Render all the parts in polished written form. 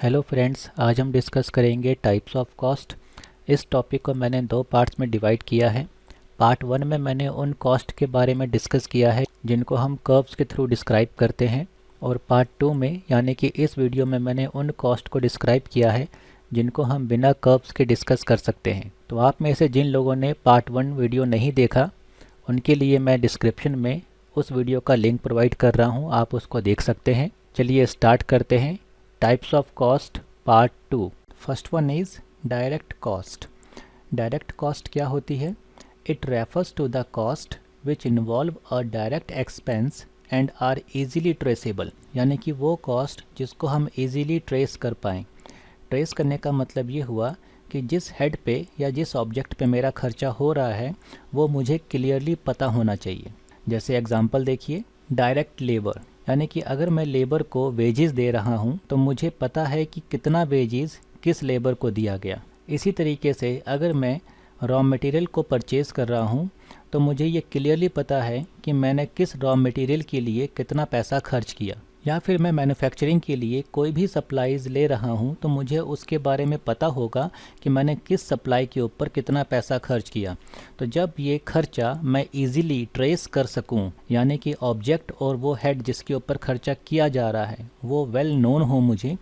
Hello friends, आज हम discuss करेंगे टाइप्स ऑफ कॉस्ट। इस टॉपिक को मैंने दो पार्ट्स में डिवाइड किया है। पार्ट वन में मैंने उन कॉस्ट के बारे में डिस्कस किया है जिनको हम कर्व्स के थ्रू डिस्क्राइब करते हैं, और पार्ट टू में यानी कि इस वीडियो में मैंने उन कॉस्ट को डिस्क्राइब किया है जिनको हम बिना कर्व्स के डिस्कस कर सकते हैं। तो आप में से जिन लोगों ने पार्ट वन वीडियो नहीं देखा, उनके लिए मैं डिस्क्रिप्शन में उस वीडियो का लिंक प्रोवाइड कर रहा हूँ, आप उसको देख सकते हैं। चलिए स्टार्ट करते हैं। Types of cost part two. First one is direct cost. Direct cost क्या होती है? It refers to the cost which involve a direct expense and are easily traceable, यानी कि वो कॉस्ट जिसको हम इजीली ट्रेस कर पाएँ। ट्रेस करने का मतलब ये हुआ कि जिस हेड पे या जिस ऑब्जेक्ट पे मेरा खर्चा हो रहा है वो मुझे क्लियरली पता होना चाहिए। जैसे एग्जांपल देखिए, डायरेक्ट लेबर, यानी कि अगर मैं लेबर को वेजेस दे रहा हूँ तो मुझे पता है कि कितना वेजेस किस लेबर को दिया गया। इसी तरीके से अगर मैं रॉ मटेरियल को परचेज़ कर रहा हूँ तो मुझे ये क्लियरली पता है कि मैंने किस रॉ मटेरियल के लिए कितना पैसा खर्च किया। या फिर मैं मैन्युफैक्चरिंग के लिए कोई भी सप्लाईज़ ले रहा हूँ तो मुझे उसके बारे में पता होगा कि मैंने किस सप्लाई के ऊपर कितना पैसा खर्च किया। तो जब ये खर्चा मैं इजीली ट्रेस कर सकूं, यानी कि ऑब्जेक्ट और वो हेड जिसके ऊपर खर्चा किया जा रहा है वो वेल नोन हो मुझे,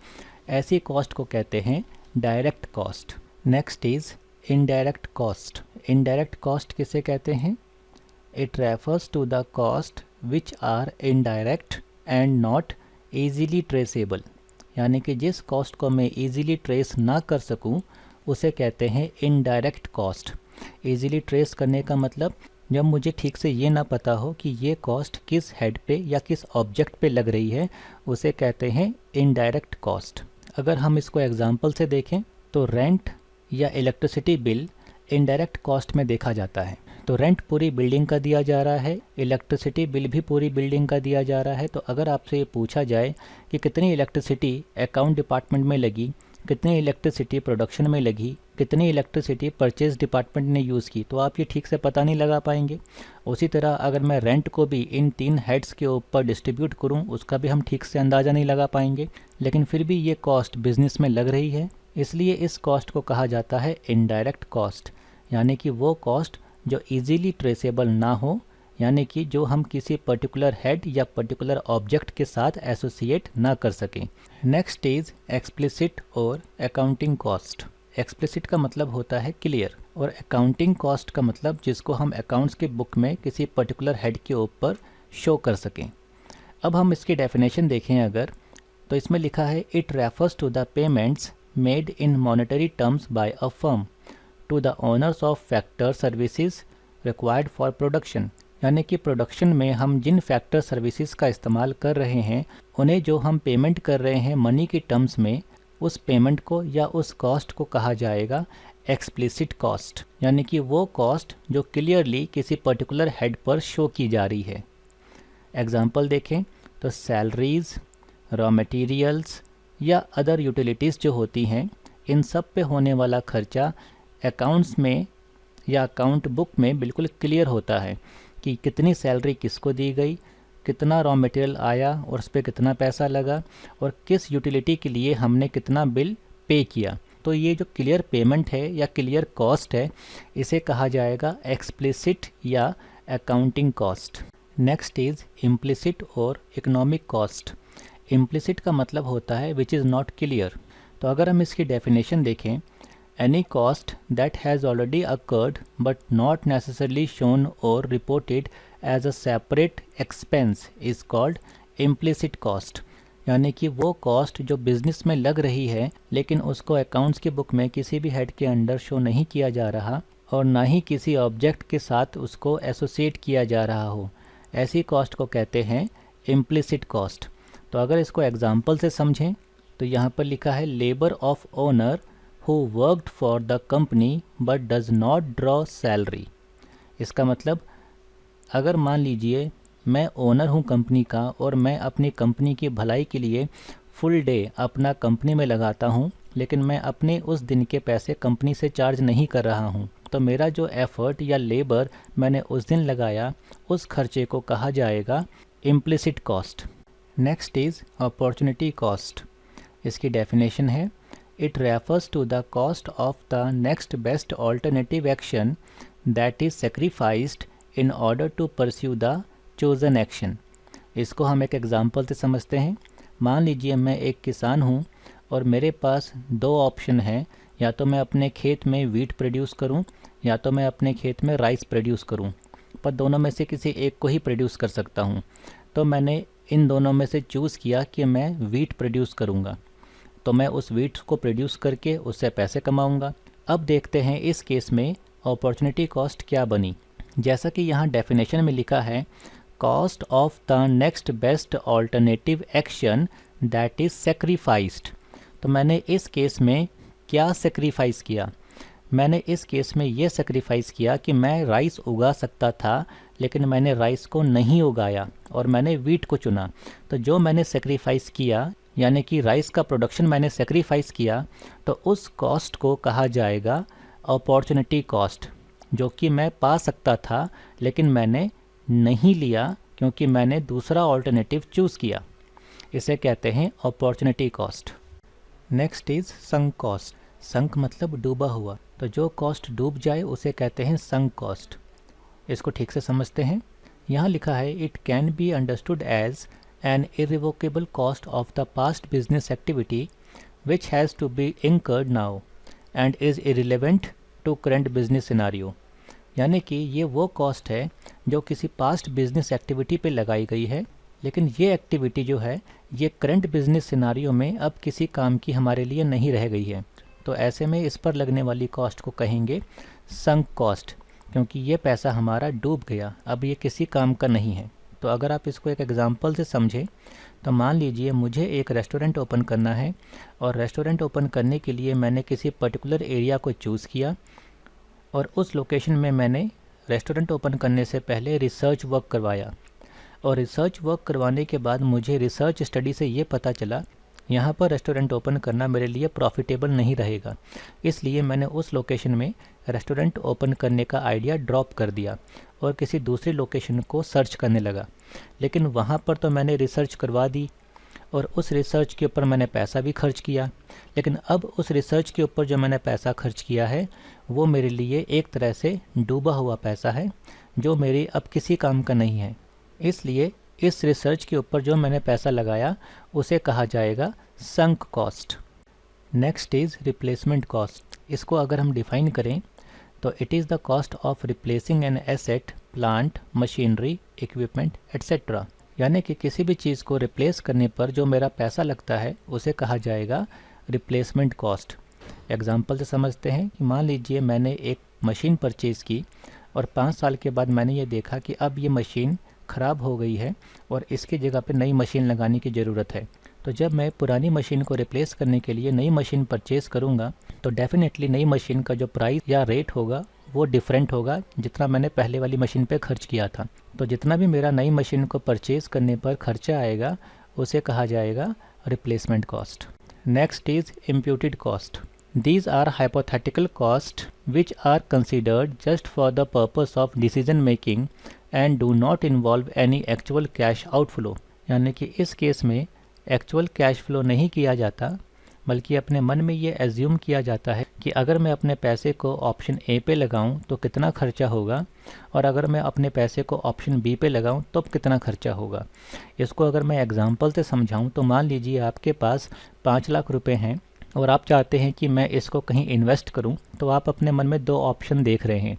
ऐसी कॉस्ट को कहते हैं direct cost. Next is indirect cost. Indirect cost किसे कहते हैं? It refers to the cost which are indirect and not easily traceable, यानी कि जिस कॉस्ट को मैं ईजीली ट्रेस ना कर सकूं उसे कहते हैं इनडायरेक्ट कॉस्ट। ईजीली ट्रेस करने का मतलब जब मुझे ठीक से ये ना पता हो कि ये कॉस्ट किस हेड पे या किस ऑब्जेक्ट पे लग रही है, उसे कहते हैं इनडायरेक्ट कॉस्ट। अगर हम इसको एग्जांपल से देखें तो रेंट या इलेक्ट्रिसिटी बिल इनडायरेक्ट कॉस्ट में देखा जाता है। तो रेंट पूरी बिल्डिंग का दिया जा रहा है, इलेक्ट्रिसिटी बिल भी पूरी बिल्डिंग का दिया जा रहा है। तो अगर आपसे ये पूछा जाए कि कितनी इलेक्ट्रिसिटी अकाउंट डिपार्टमेंट में लगी, कितनी इलेक्ट्रिसिटी प्रोडक्शन में लगी, कितनी इलेक्ट्रिसिटी परचेज डिपार्टमेंट ने यूज़ की, तो आप ये ठीक से पता नहीं लगा पाएंगे। उसी तरह अगर मैं रेंट को भी इन तीन हेड्स के ऊपर डिस्ट्रीब्यूट करूँ, उसका भी हम ठीक से अंदाज़ा नहीं लगा पाएंगे। लेकिन फिर भी ये कॉस्ट बिजनेस में लग रही है, इसलिए इस कॉस्ट को कहा जाता है इनडायरेक्ट कॉस्ट, यानी कि वो कॉस्ट जो इजीली ट्रेसेबल ना हो, यानी कि जो हम किसी पर्टिकुलर हेड या पर्टिकुलर ऑब्जेक्ट के साथ एसोसिएट ना कर सकें। नेक्स्ट इज एक्सप्लिसिट और अकाउंटिंग कॉस्ट। एक्सप्लिसिट का मतलब होता है क्लियर, और अकाउंटिंग कॉस्ट का मतलब जिसको हम अकाउंट्स के बुक में किसी पर्टिकुलर हेड के ऊपर शो कर सकें। अब हम इसकी डेफिनेशन देखें अगर, तो इसमें लिखा है it refers to the payments made in monetary terms by a firm to the owners of factor services required for production, यानी कि प्रोडक्शन में हम जिन फैक्टर सर्विसेज का इस्तेमाल कर रहे हैं उन्हें जो हम पेमेंट कर रहे हैं मनी की टर्म्स में, उस पेमेंट को या उस कॉस्ट को कहा जाएगा एक्सप्लिसिट कॉस्ट, यानी कि वो कॉस्ट जो क्लियरली किसी पर्टिकुलर हेड पर शो की जा रही है। एग्जाम्पल देखें तो सैलरीज, रॉ मटेरियल्स या अदर यूटिलिटीज़ जो होती हैं, इन सब पे होने वाला खर्चा अकाउंट्स में या अकाउंट बुक में बिल्कुल क्लियर होता है कि कितनी सैलरी किसको दी गई, कितना रॉ मटेरियल आया और उस पर कितना पैसा लगा, और किस यूटिलिटी के लिए हमने कितना बिल पे किया। तो ये जो क्लियर पेमेंट है या क्लियर कॉस्ट है, इसे कहा जाएगा एक्सप्लिसिट या accounting cost. Next is implicit और इकोनॉमिक कॉस्ट। इम्प्लिसिट का मतलब होता है विच इज़ नॉट क्लियर। तो अगर हम इसकी डेफिनेशन देखें, any cost that has already occurred but not necessarily shown or reported as a separate expense is called implicit cost, यानी कि वो कॉस्ट जो बिजनेस में लग रही है लेकिन उसको अकाउंट्स की बुक में किसी भी हेड के अंडर शो नहीं किया जा रहा और ना ही किसी ऑब्जेक्ट के साथ उसको एसोसिएट किया जा रहा हो, ऐसी कॉस्ट को कहते हैं इम्प्लिसिट कॉस्ट। तो अगर इसको एग्जाम्पल से समझें तो यहाँ पर लिखा है labour of owner who worked for the company but does not draw salary। इसका मतलब अगर मान लीजिए मैं ओनर हूँ कंपनी का और मैं अपनी कंपनी की भलाई के लिए फुल डे अपना कंपनी में लगाता हूँ, लेकिन मैं अपने उस दिन के पैसे कंपनी से चार्ज नहीं कर रहा हूँ, तो मेरा जो एफर्ट या लेबर मैंने उस दिन लगाया उस खर्चे को कहा जाएगा implicit cost. Next is opportunity cost. इसकी डेफिनेशन है, it refers to the cost of the next best alternative action that is sacrificed in order to pursue the chosen action. इसको हम एक एग्ज़ाम्पल से समझते हैं। मान लीजिए मैं एक किसान हूँ और मेरे पास दो ऑप्शन हैं, या तो मैं अपने खेत में वीट प्रोड्यूस करूँ या तो मैं अपने खेत में राइस प्रोड्यूस करूँ, पर दोनों में से किसी एक को ही प्रोड्यूस कर सकता हूँ। तो मैंने इन दोनों में से चूज़ किया कि मैं वीट प्रोड्यूस करूँगा, तो मैं उस वीट को प्रोड्यूस करके उससे पैसे कमाऊँगा। अब देखते हैं इस केस में अपॉर्चुनिटी कॉस्ट क्या बनी। जैसा कि यहाँ डेफिनेशन में लिखा है, cost of the next best alternative action that is sacrificed. तो मैंने इस केस में क्या सेक्रीफाइस किया? मैंने इस केस में ये सेक्रीफाइस किया कि मैं राइस उगा सकता था, लेकिन मैंने राइस को नहीं उगाया और मैंने वीट को चुना। तो जो मैंने सेक्रीफाइस किया, यानी कि राइस का प्रोडक्शन मैंने सेक्रीफाइस किया, तो उस कॉस्ट को कहा जाएगा अपॉर्चुनिटी कॉस्ट, जो कि मैं पा सकता था लेकिन मैंने नहीं लिया क्योंकि मैंने दूसरा ऑल्टरनेटिव चूज़ किया। इसे कहते हैं opportunity cost. Next is sunk cost. Sunk मतलब डूबा हुआ, तो जो कॉस्ट डूब जाए उसे कहते हैं संक कॉस्ट। इसको ठीक से समझते हैं। यहाँ लिखा है, it can be understood as an irrevocable cost of the past business activity which has to be incurred now and is irrelevant to current business scenario. यानी कि ये वो कॉस्ट है जो किसी पास्ट बिजनेस एक्टिविटी पे लगाई गई है, लेकिन ये एक्टिविटी जो है ये करंट बिजनेस सिनारियो में अब किसी काम की हमारे लिए नहीं रह गई है। तो ऐसे में इस पर लगने वाली कॉस्ट को कहेंगे संक कॉस्ट, क्योंकि ये पैसा हमारा डूब गया, अब ये किसी काम का नहीं है। तो अगर आप इसको एक एग्जांपल से समझें, तो मान लीजिए मुझे एक रेस्टोरेंट ओपन करना है और रेस्टोरेंट ओपन करने के लिए मैंने किसी पर्टिकुलर एरिया को चूज़ किया और उस लोकेशन में मैंने रेस्टोरेंट ओपन करने से पहले रिसर्च वर्क करवाया, और रिसर्च वर्क करवाने के बाद मुझे रिसर्च स्टडी से ये पता चला यहाँ पर रेस्टोरेंट ओपन करना मेरे लिए प्रॉफिटेबल नहीं रहेगा, इसलिए मैंने उस लोकेशन में रेस्टोरेंट ओपन करने का आइडिया ड्रॉप कर दिया और किसी दूसरी लोकेशन को सर्च करने लगा। लेकिन वहाँ पर तो मैंने रिसर्च करवा दी और उस रिसर्च के ऊपर मैंने पैसा भी खर्च किया, लेकिन अब उस रिसर्च के ऊपर जो मैंने पैसा खर्च किया है वो मेरे लिए एक तरह से डूबा हुआ पैसा है, जो मेरी अब किसी काम का नहीं है। इसलिए इस रिसर्च के ऊपर जो मैंने पैसा लगाया उसे कहा जाएगा sunk cost. Next is replacement cost. इसको अगर हम डिफ़ाइन करें तो it is the cost of replacing an asset, plant, machinery, equipment etcetera. यानी कि किसी भी चीज़ को रिप्लेस करने पर जो मेरा पैसा लगता है उसे कहा जाएगा रिप्लेसमेंट कॉस्ट। एग्जाम्पल से समझते हैं कि मान लीजिए मैंने एक मशीन परचेज़ की और 5 साल के बाद मैंने ये देखा कि अब ये मशीन ख़राब हो गई है और इसकी जगह पे नई मशीन लगाने की ज़रूरत है। तो जब मैं पुरानी मशीन को रिप्लेस करने के लिए नई मशीन परचेज़ करूँगा तो डेफिनेटली नई मशीन का जो प्राइस या रेट होगा वो डिफरेंट होगा जितना मैंने पहले वाली मशीन पे खर्च किया था। तो जितना भी मेरा नई मशीन को परचेज़ करने पर खर्चा आएगा उसे कहा जाएगा replacement cost. Next is imputed cost. These are hypothetical costs which are considered just for the purpose of decision making and do not involve any actual cash outflow। यानी कि इस केस में एक्चुअल कैश फ्लो नहीं किया जाता, बल्कि अपने मन में ये एज्यूम किया जाता है कि अगर मैं अपने पैसे को ऑप्शन ए पे लगाऊं तो कितना खर्चा होगा, और अगर मैं अपने पैसे को ऑप्शन बी पे लगाऊं तो कितना खर्चा होगा। इसको अगर मैं एग्जांपल से समझाऊं तो मान लीजिए आपके पास 5 लाख रुपए हैं और आप चाहते हैं कि मैं इसको कहीं इन्वेस्ट करूं, तो आप अपने मन में 2 ऑप्शन देख रहे हैं।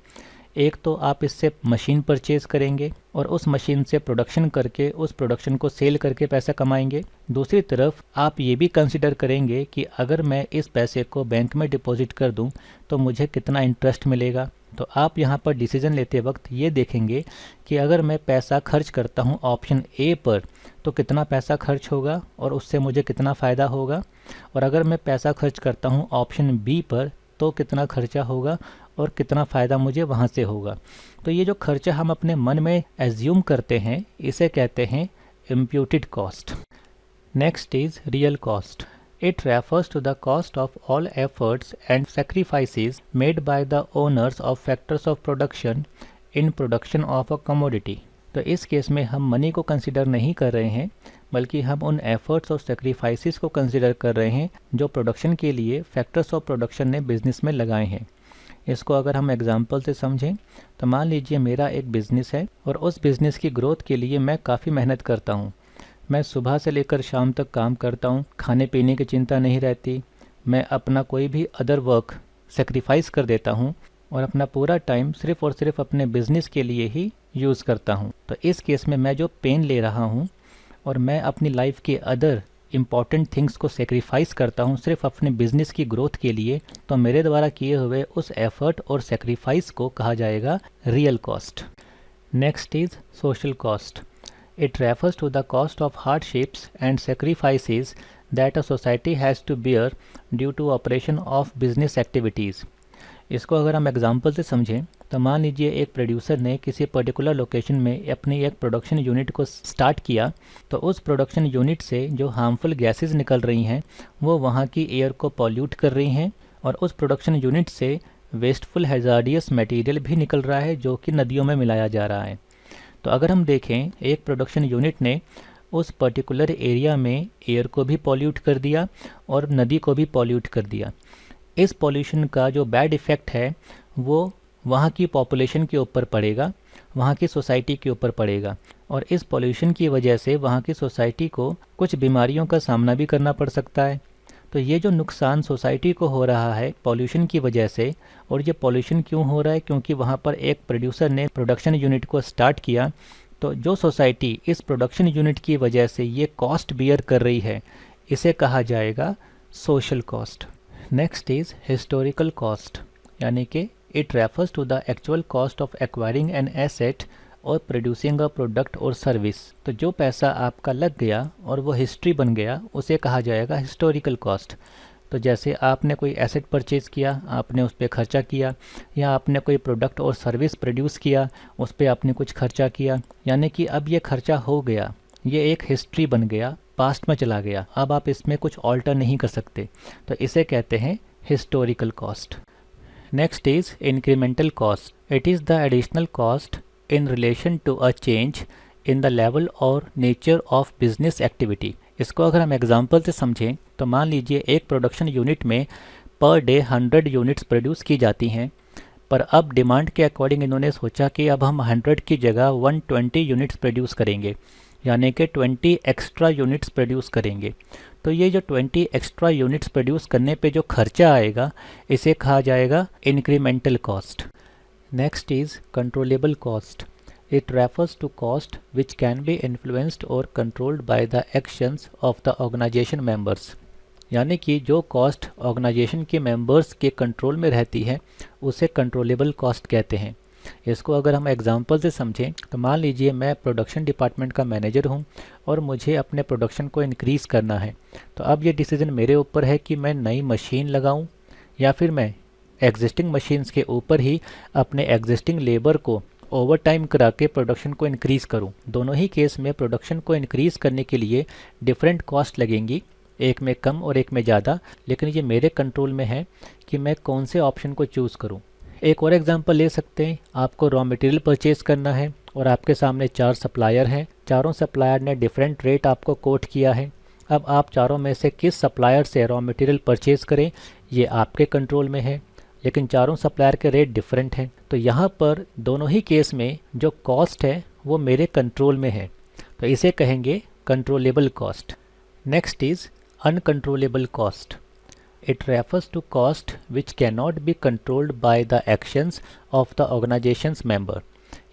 एक तो आप इससे मशीन परचेज़ करेंगे और उस मशीन से प्रोडक्शन करके उस प्रोडक्शन को सेल करके पैसा कमाएंगे। दूसरी तरफ आप ये भी कंसिडर करेंगे कि अगर मैं इस पैसे को बैंक में डिपॉजिट कर दूं तो मुझे कितना इंटरेस्ट मिलेगा। तो आप यहाँ पर डिसीजन लेते वक्त ये देखेंगे कि अगर मैं पैसा खर्च करता हूँ ऑप्शन ए पर तो कितना पैसा खर्च होगा और उससे मुझे कितना फ़ायदा होगा, और अगर मैं पैसा खर्च करता हूँ ऑप्शन बी पर तो कितना खर्चा होगा और कितना फ़ायदा मुझे वहाँ से होगा। तो ये जो खर्चा हम अपने मन में एज्यूम करते हैं इसे कहते हैं imputed cost. Next is real cost. It refers to the cost of all efforts and sacrifices made by the owners of factors of production in production of a commodity। तो इस केस में हम money को consider नहीं कर रहे हैं, बल्कि हम उन एफर्ट्स और सेक्रीफाइसेस को कंसिडर कर रहे हैं जो प्रोडक्शन के लिए फैक्टर्स ऑफ प्रोडक्शन ने बिज़नेस में लगाए हैं। इसको अगर हम एग्जांपल से समझें तो मान लीजिए मेरा एक बिज़नेस है और उस बिज़नेस की ग्रोथ के लिए मैं काफ़ी मेहनत करता हूँ। मैं सुबह से लेकर शाम तक काम करता हूँ, खाने पीने की चिंता नहीं रहती, मैं अपना कोई भी अदर वर्क सेक्रीफाइस कर देता हूँ और अपना पूरा टाइम सिर्फ़ और सिर्फ अपने बिज़नेस के लिए ही यूज़ करता हूँ। तो इस केस में मैं जो पेन ले रहा हूँ और मैं अपनी लाइफ के अदर इम्पॉर्टेंट थिंग्स को सेक्रीफाइस करता हूँ सिर्फ अपने बिजनेस की ग्रोथ के लिए, तो मेरे द्वारा किए हुए उस एफर्ट और सेक्रीफाइस को कहा जाएगा real cost. Next is social cost. It refers to the cost of hardships and sacrifices that a society has to bear due to operation of business activities. इसको अगर हम एग्जांपल से समझें तो मान लीजिए एक प्रोड्यूसर ने किसी पर्टिकुलर लोकेशन में अपनी एक प्रोडक्शन यूनिट को स्टार्ट किया, तो उस प्रोडक्शन यूनिट से जो हार्मफुल गैसेस निकल रही हैं वो वहाँ की एयर को पॉल्यूट कर रही हैं और उस प्रोडक्शन यूनिट से वेस्टफुल हैजार्डियस मटेरियल भी निकल रहा है जो कि नदियों में मिलाया जा रहा है। तो अगर हम देखें एक प्रोडक्शन यूनिट ने उस पर्टिकुलर एरिया में एयर को भी पॉल्यूट कर दिया और नदी को भी पॉल्यूट कर दिया। इस पॉल्यूशन का जो बैड इफ़ेक्ट है वो वहाँ की पॉपुलेशन के ऊपर पड़ेगा, वहाँ की सोसाइटी के ऊपर पड़ेगा और इस पॉल्यूशन की वजह से वहाँ की सोसाइटी को कुछ बीमारियों का सामना भी करना पड़ सकता है। तो ये जो नुकसान सोसाइटी को हो रहा है पॉल्यूशन की वजह से, और ये पॉल्यूशन क्यों हो रहा है, क्योंकि वहाँ पर एक प्रोड्यूसर ने प्रोडक्शन यूनिट को स्टार्ट किया। तो जो सोसाइटी इस प्रोडक्शन यूनिट की वजह से ये कॉस्ट बियर कर रही है, इसे कहा जाएगा social cost. Next is historical cost, यानी कि it refers to the actual cost of acquiring an asset और प्रोड्यूसिंग अ प्रोडक्ट और सर्विस। तो जो पैसा आपका लग गया और वो हिस्ट्री बन गया उसे कहा जाएगा हिस्टोरिकल कॉस्ट। तो जैसे आपने कोई एसेट परचेज़ किया, आपने उस पर खर्चा किया, या आपने कोई प्रोडक्ट और सर्विस प्रोड्यूस किया, उस पर आपने कुछ खर्चा किया, यानी कि अब ये खर्चा हो गया, ये एक हिस्ट्री बन गया, पास्ट में चला गया, अब आप इसमें कुछ ऑल्टर नहीं कर सकते, तो इसे कहते हैं historical cost. Next is incremental cost. It is the additional cost in relation to a change in the level और nature of business activity। इसको अगर हम एग्जांपल से समझें तो मान लीजिए एक प्रोडक्शन यूनिट में पर डे 100 यूनिट्स प्रोड्यूस की जाती हैं, पर अब डिमांड के अकॉर्डिंग इन्होंने सोचा कि अब हम 100 की जगह 120 यूनिट्स प्रोड्यूस करेंगे, यानी कि 20 एक्स्ट्रा यूनिट्स प्रोड्यूस करेंगे। तो ये जो 20 एक्स्ट्रा यूनिट्स प्रोड्यूस करने पे जो खर्चा आएगा इसे कहा जाएगा incremental cost. Next is controllable cost. It refers to cost which can be influenced or controlled by the actions of the organization members। यानी कि जो कॉस्ट ऑर्गेनाइजेशन के मेंबर्स के कंट्रोल में रहती है उसे कंट्रोलेबल कॉस्ट कहते हैं। इसको अगर हम एग्जांपल से समझें तो मान लीजिए मैं प्रोडक्शन डिपार्टमेंट का मैनेजर हूं और मुझे अपने प्रोडक्शन को इंक्रीज़ करना है। तो अब ये डिसीजन मेरे ऊपर है कि मैं नई मशीन लगाऊं या फिर मैं एग्जिस्टिंग मशीन्स के ऊपर ही अपने एग्जिस्टिंग लेबर को ओवर टाइम करा के प्रोडक्शन को इंक्रीज़ करूं। दोनों ही केस में प्रोडक्शन को इंक्रीज़ करने के लिए डिफरेंट कॉस्ट लगेंगी, एक में कम और एक में ज़्यादा, लेकिन ये मेरे कंट्रोल में है कि मैं कौन से ऑप्शन को चूज़ करूं। एक और एग्जांपल ले सकते हैं, आपको रॉ मटेरियल परचेज़ करना है और आपके सामने 4 सप्लायर हैं, चारों सप्लायर ने डिफरेंट रेट आपको कोट किया है। अब आप चारों में से किस सप्लायर से रॉ मटेरियल परचेज़ करें ये आपके कंट्रोल में है, लेकिन चारों सप्लायर के रेट डिफरेंट हैं। तो यहाँ पर दोनों ही केस में जो कॉस्ट है वो मेरे कंट्रोल में है, तो इसे कहेंगे controllable cost. Next is uncontrollable cost. It refers to cost which can not be controlled by the actions of the organisations member,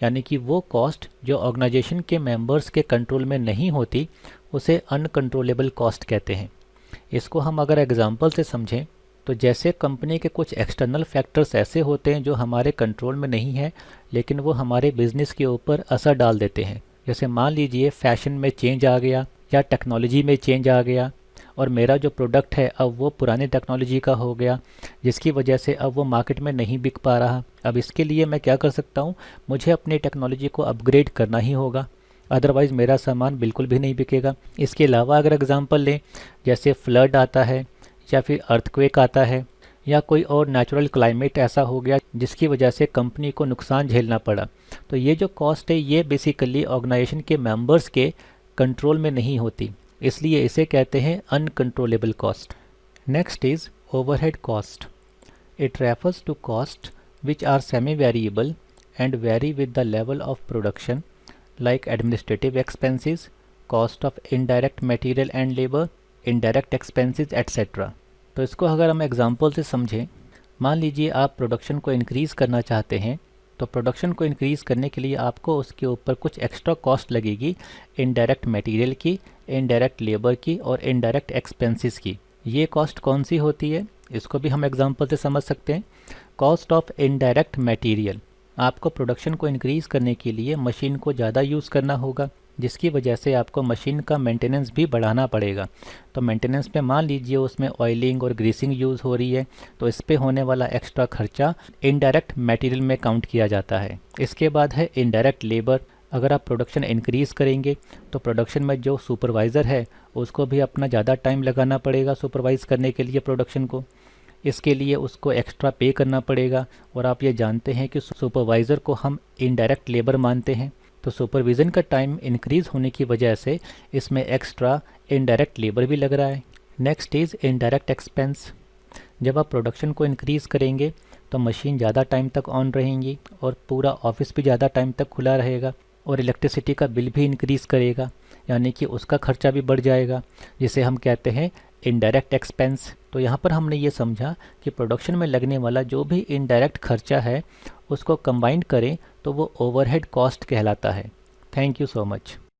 यानी कि वो कॉस्ट जो ऑर्गेनाइजेशन के मेंबर्स के कंट्रोल में नहीं होती उसे अनकंट्रोलेबल कॉस्ट कहते हैं। इसको हम अगर एग्जांपल से समझें तो जैसे कंपनी के कुछ एक्सटर्नल फैक्टर्स ऐसे होते हैं जो हमारे कंट्रोल में नहीं है लेकिन वो हमारे बिजनेस के ऊपर असर डाल देते हैं। जैसे मान लीजिए फैशन में चेंज आ गया या टेक्नोलॉजी में चेंज आ गया और मेरा जो प्रोडक्ट है अब वो पुरानी टेक्नोलॉजी का हो गया, जिसकी वजह से अब वो मार्केट में नहीं बिक पा रहा। अब इसके लिए मैं क्या कर सकता हूँ, मुझे अपनी टेक्नोलॉजी को अपग्रेड करना ही होगा, अदरवाइज़ मेरा सामान बिल्कुल भी नहीं बिकेगा। इसके अलावा अगर एग्जांपल लें, जैसे फ्लड आता है या फिर अर्थक्वेक आता है या कोई और नेचुरल क्लाइमेट ऐसा हो गया जिसकी वजह से कंपनी को नुकसान झेलना पड़ा, तो ये जो कॉस्ट है ये बेसिकली ऑर्गेनाइजेशन के मेंबर्स के कंट्रोल में नहीं होती, इसलिए इसे कहते हैं uncontrollable cost. Next is overhead cost. It refers to cost which are semi-variable and vary with the level of production, like administrative expenses, cost of indirect material and labor, indirect expenses etc. तो इसको अगर हम example से समझें, मान लीजिए आप production को इंक्रीज़ करना चाहते हैं, तो प्रोडक्शन को इंक्रीज़ करने के लिए आपको उसके ऊपर कुछ एक्स्ट्रा कॉस्ट लगेगी, इनडायरेक्ट मटेरियल की, इनडायरेक्ट लेबर की और इनडायरेक्ट एक्सपेंसेस की। ये कॉस्ट कौन सी होती है, इसको भी हम एग्जांपल से समझ सकते हैं। कॉस्ट ऑफ इनडायरेक्ट मटेरियल, आपको प्रोडक्शन को इंक्रीज़ करने के लिए मशीन को ज़्यादा यूज़ करना होगा, जिसकी वजह से आपको मशीन का मेंटेनेंस भी बढ़ाना पड़ेगा। तो मेंटेनेंस पे मान लीजिए उसमें ऑयलिंग और ग्रीसिंग यूज़ हो रही है, तो इस पे होने वाला एक्स्ट्रा खर्चा इनडायरेक्ट मटेरियल में काउंट किया जाता है। इसके बाद है इनडायरेक्ट लेबर। अगर आप प्रोडक्शन इंक्रीज़ करेंगे तो प्रोडक्शन में जो सुपरवाइज़र है उसको भी अपना ज़्यादा टाइम लगाना पड़ेगा सुपरवाइज़ करने के लिए प्रोडक्शन को। इसके लिए उसको एक्स्ट्रा पे करना पड़ेगा, और आप ये जानते हैं कि सुपरवाइज़र को हम इनडायरेक्ट लेबर मानते हैं, तो सुपरविज़न का टाइम इंक्रीज़ होने की वजह से इसमें एक्स्ट्रा इनडायरेक्ट लेबर भी लग रहा है। Next is indirect expense. जब आप प्रोडक्शन को इंक्रीज़ करेंगे तो मशीन ज़्यादा टाइम तक ऑन रहेंगी और पूरा ऑफिस भी ज़्यादा टाइम तक खुला रहेगा, और इलेक्ट्रिसिटी का बिल भी इंक्रीज़ करेगा, यानी कि उसका खर्चा भी बढ़ जाएगा, जिसे हम कहते हैं इनडायरेक्ट एक्सपेंस। तो यहाँ पर हमने ये समझा कि प्रोडक्शन में लगने वाला जो भी इनडायरेक्ट खर्चा है उसको कंबाइन करें तो वो ओवरहेड कॉस्ट कहलाता है। Thank you so much.